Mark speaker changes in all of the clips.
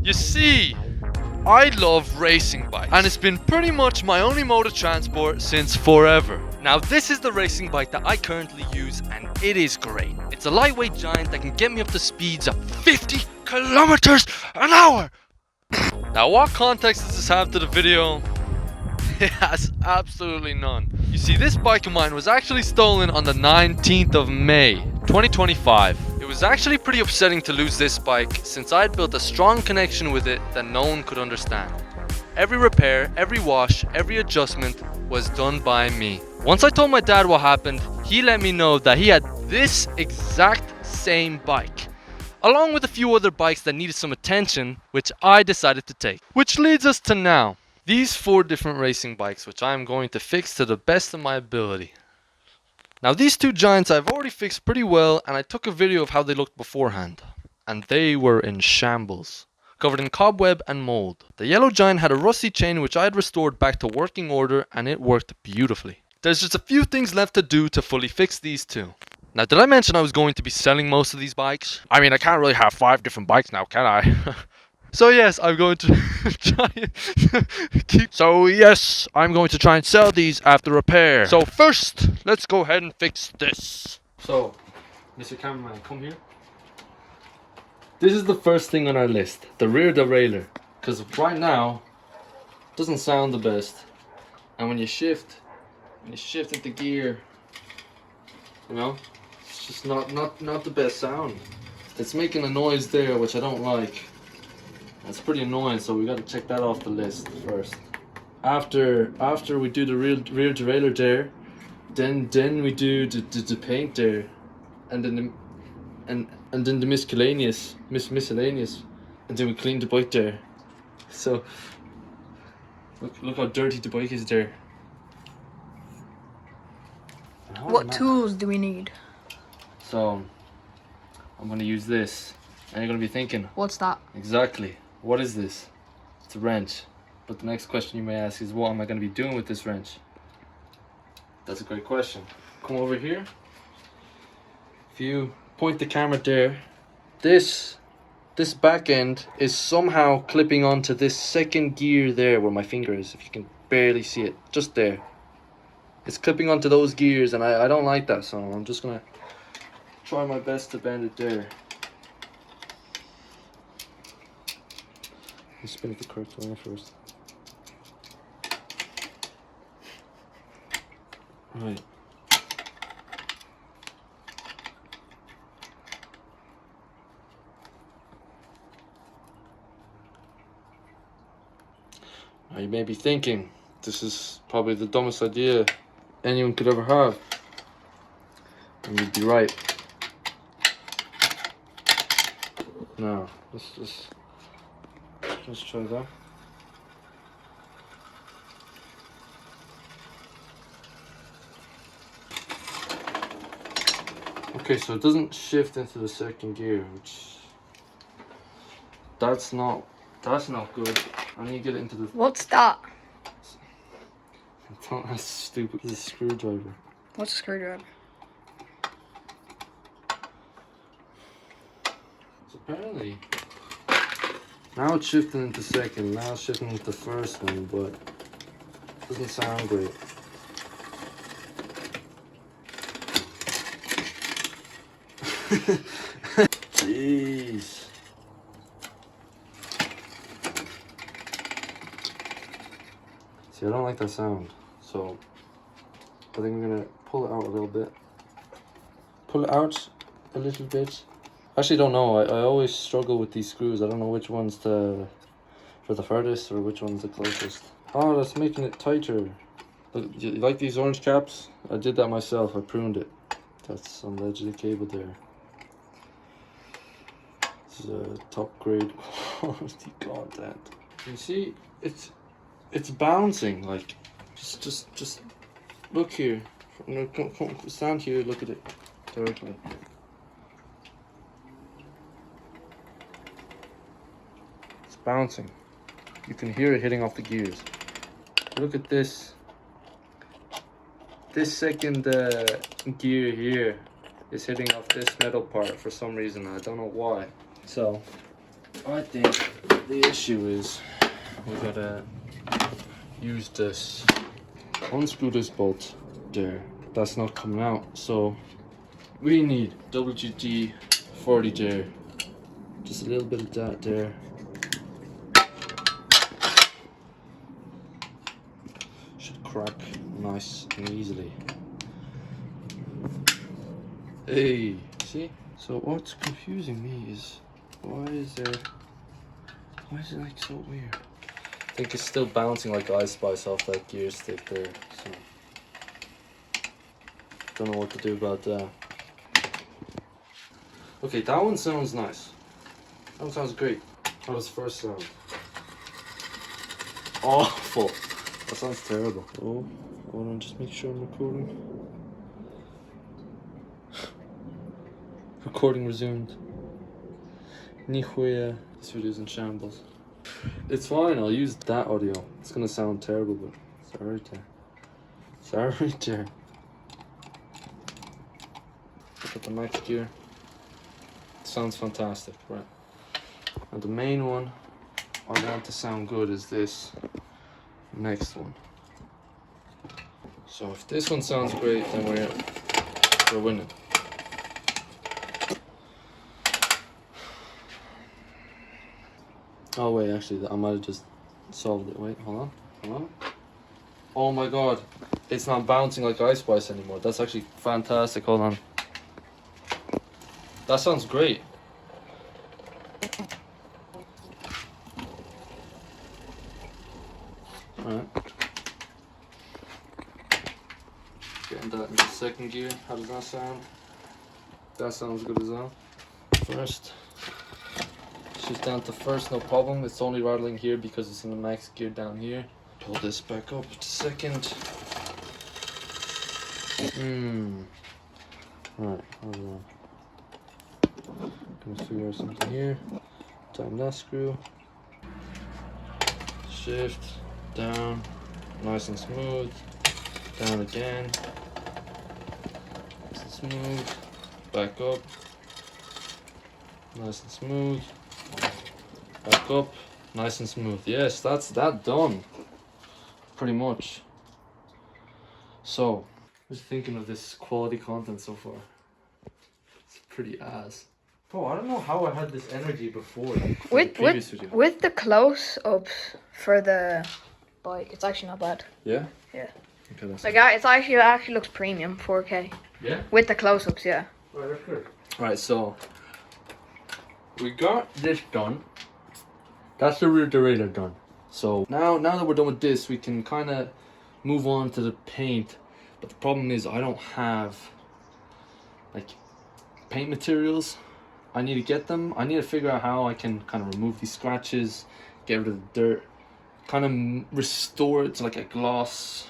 Speaker 1: You see, I love racing bikes, and it's been pretty much my only mode of transport since forever. Now this is the racing bike that I currently use, and it is great. It's a lightweight giant that can get me up to speeds of 50 kilometers an hour. Now what context does this have to the video? It has absolutely none. You see, this bike of mine was actually stolen on the 19th of May 2025. It was actually pretty upsetting to lose this bike, since I had built a strong connection with it that no one could understand. Every repair, every wash, every adjustment was done by me. Once I told my dad what happened, he let me know that he had this exact same bike, along with a few other bikes that needed some attention, which I decided to take. Which leads us to now. These 4 different racing bikes, which I am going to fix to the best of my ability. Now these 2 giants I've already fixed pretty well, and I took a video of how they looked beforehand. And they were in shambles, covered in cobweb and mold. The yellow giant had a rusty chain which I had restored back to working order, and it worked beautifully. There's just a few things left to do to fully fix these 2. Now, did I mention I was going to be selling most of these bikes? I mean, I can't really have 5 different bikes now, can I? So yes, I'm going to try and sell these after repair. So first, let's go ahead and fix this. So, Mr. Cameraman, come here. This is the first thing on our list, the rear derailleur. Because right now, it doesn't sound the best. And when you shift into gear, you know, it's just not the best sound. It's making a noise there, which I don't like. That's pretty annoying, so we got to check that off the list first. After we do the rear derailleur there, then we do the paint there, and then the miscellaneous, and then we clean the bike there. So look how dirty the bike is there.
Speaker 2: What tools do we need?
Speaker 1: So I'm gonna use this, and you're gonna be thinking,
Speaker 2: what's that?
Speaker 1: Exactly. What is this? It's a wrench. But the next question you may ask is, what am I going to be doing with this wrench? That's a great question. Come over here. If you point the camera there, this back end is somehow clipping onto this second gear there where my finger is, if you can barely see it, just there. It's clipping onto those gears, and I don't like that, so I'm just going to try my best to bend it there. Let's spin it the correct way first. Right. Now you may be thinking, this is probably the dumbest idea anyone could ever have. And you'd be right. No, let's try that. Okay, so it doesn't shift into the second gear, which that's not good. I need to get it into the.
Speaker 2: What's that?
Speaker 1: That's stupid. It's a screwdriver.
Speaker 2: What's a screwdriver?
Speaker 1: So apparently. Now it's shifting into second, now it's shifting into the first one, but it doesn't sound great. Jeez. See, I don't like that sound, so I think I'm gonna pull it out a little bit. Pull it out a little bit. I actually don't know. I always struggle with these screws. I don't know which one's for the furthest or which one's the closest. Oh, that's making it tighter. Look, you like these orange caps? I did that myself. I pruned it. That's some legendary cable there. This is a top grade quality content. You see, it's bouncing. Like, just look here. Come, stand here. Look at it directly. Bouncing. You can hear it hitting off the gears. Look at this. This second gear here is hitting off this metal part for some reason. I don't know why. So I think
Speaker 3: the issue is we gotta use this, unscrew this bolt there. That's not coming out, so we need WD 40 there. Just a little bit of that there. Should crack nice and easily. Hey, see? So what's confusing me is why is it like so weird? I think it's still bouncing like Ice Spice off that gear stick there. So don't know what to do about that. Okay, that one sounds nice. That one sounds great. How does the first sound? Awful. That sounds terrible. Oh, hold on, just make sure I'm recording. Recording resumed. Nihuya. This video's in shambles. It's fine, I'll use that audio. It's gonna sound terrible, but sorry there. Sorry there. Look at the max gear. It sounds fantastic, right? And the main one I want to sound good is this next one. So if this one sounds great, then we're winning. Oh wait, actually, I might have just solved it. Wait, hold on. Oh my god, it's not bouncing like Ice Spice anymore. That's actually fantastic. Hold on. That sounds great. Alright. Getting that into second gear. How does that sound? That sounds good as well. First. Shift down to first, no problem. It's only rattling here because it's in the max gear down here. Pull this back up to second. Right, hold on. Gonna figure out something here. Tighten that screw. Shift, down, nice and smooth. Down again. Nice and smooth. Back up. Nice and smooth. Back up, nice and smooth. Yes, that's that done. Pretty much. So, just thinking of this quality content so far. It's pretty ass. Bro, I don't know how I had this energy before. For the previous video.
Speaker 2: With the close-ups for the bike, it's actually not bad.
Speaker 3: Yeah?
Speaker 2: Yeah.
Speaker 3: Okay, that's
Speaker 2: Like it actually looks premium, 4K.
Speaker 3: Yeah?
Speaker 2: With the close-ups, yeah.
Speaker 3: Right, that's good. Right, so we got this done. That's the rear derailleur done. So now that we're done with this, we can kind of move on to the paint. But the problem is I don't have like paint materials. I need to get them. I need to figure out how I can kind of remove these scratches, get rid of the dirt, kind of restore it to like a gloss,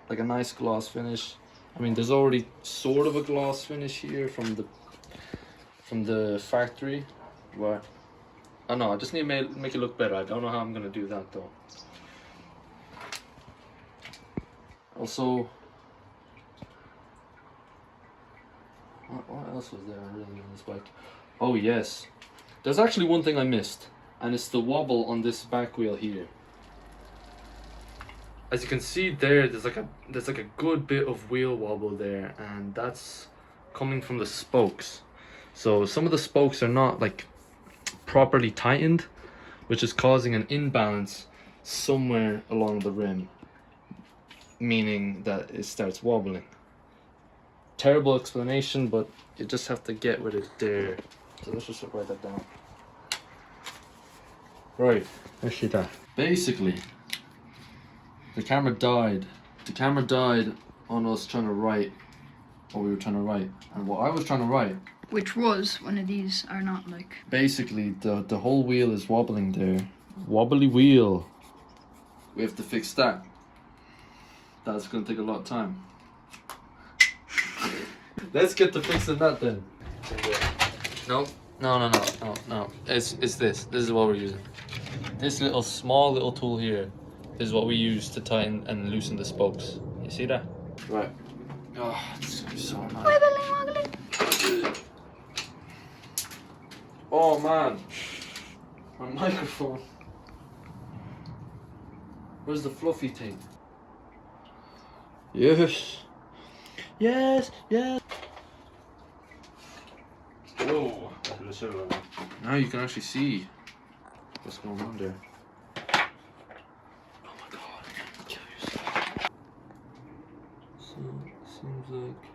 Speaker 3: like a nice gloss finish. I mean, there's already sort of a gloss finish here from the factory, but I don't know, I just need to make it look better. I don't know how I'm gonna do that though. Also, what else was there really on this bike? Oh yes, there's actually one thing I missed, and it's the wobble on this back wheel here. As you can see there, there's like a good bit of wheel wobble there, and that's coming from the spokes. So some of the spokes are not like properly tightened, which is causing an imbalance somewhere along the rim, meaning that it starts wobbling. Terrible explanation, but you just have to get with it there. So let's just write that down. Right, let's see that. Basically, the camera died. The camera died on us trying to write what we were trying to write. And what I was trying to write,
Speaker 2: Which was one of these are not like.
Speaker 3: basically the whole wheel is wobbling there. Wobbly wheel. We have to fix that. That's gonna take a lot of time. Let's get to fixing that then. No. It's this. This is what we're using. This small little tool here is what we use to tighten and loosen the spokes. You see that? Right. Oh, this is gonna be so annoying. Oh man, my microphone. Where's the fluffy thing? Yes. Yes, yes. Whoa. Now you can actually see what's going on there. Oh my god, kill yourself. So, seems like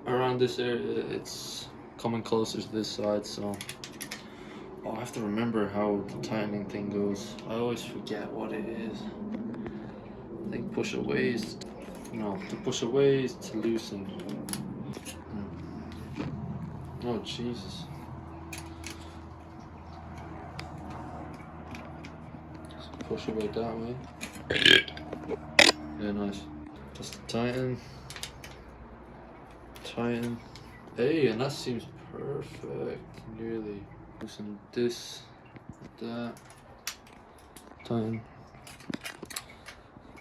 Speaker 3: around this area it's coming closer to this side, so oh, I have to remember how the tightening thing goes. I always forget what it is. I think push away is, no, to push away is to loosen. Oh Jesus. So push away that way. Yeah, nice. Just tighten. Tighten. Hey, and that seems perfect. Nearly. Loosen this, that. Tighten.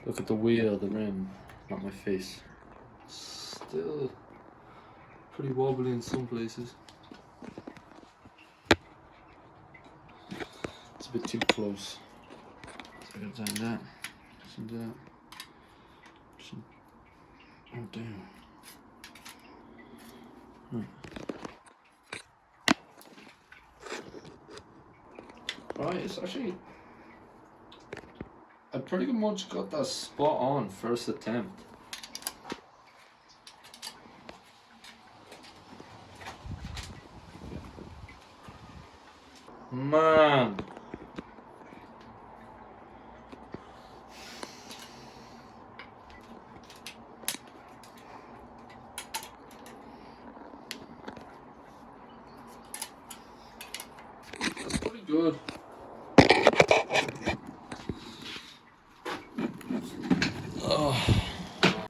Speaker 3: Look at the wheel, the rim, not my face. Still pretty wobbly in some places. It's a bit too close. So I gotta tighten that. Loosen that. Loosen. Oh damn. Right, it's actually, I pretty much got that spot on first attempt. Man. That's pretty good.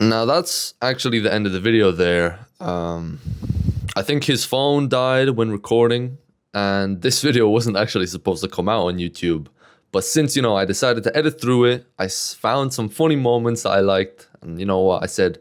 Speaker 3: Now that's actually the end of the video there. I think his phone died when recording, and this video wasn't actually supposed to come out on YouTube. But since, you know, I decided to edit through it, I found some funny moments that I liked, and you know what, I said,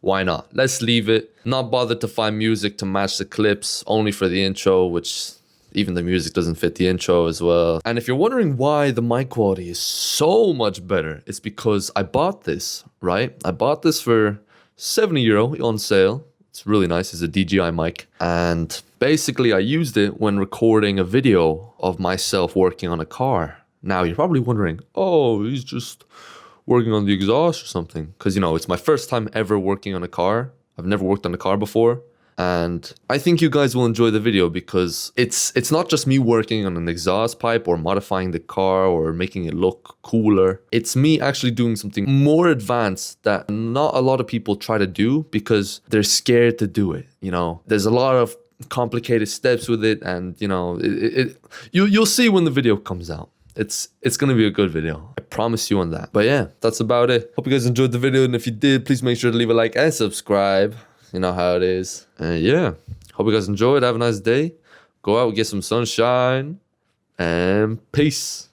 Speaker 3: why not? Let's leave it. Not bothered to find music to match the clips, only for the intro, which even the music doesn't fit the intro as well. And if you're wondering why the mic quality is so much better, it's because I bought this, right? I bought this for €70 on sale. It's really nice. It's a DJI mic. And basically I used it when recording a video of myself working on a car. Now you're probably wondering, oh, he's just working on the exhaust or something. Because, you know, it's my first time ever working on a car. I've never worked on a car before. And I think you guys will enjoy the video because it's not just me working on an exhaust pipe or modifying the car or making it look cooler. It's me actually doing something more advanced that not a lot of people try to do because they're scared to do it. You know, there's a lot of complicated steps with it, and you know, you'll see when the video comes out. It's gonna be a good video. I promise you on that. But yeah, that's about it. Hope you guys enjoyed the video, and if you did, please make sure to leave a like and subscribe. You know how it is. Yeah, hope you guys enjoyed. Have a nice day. Go out, get some sunshine, and peace.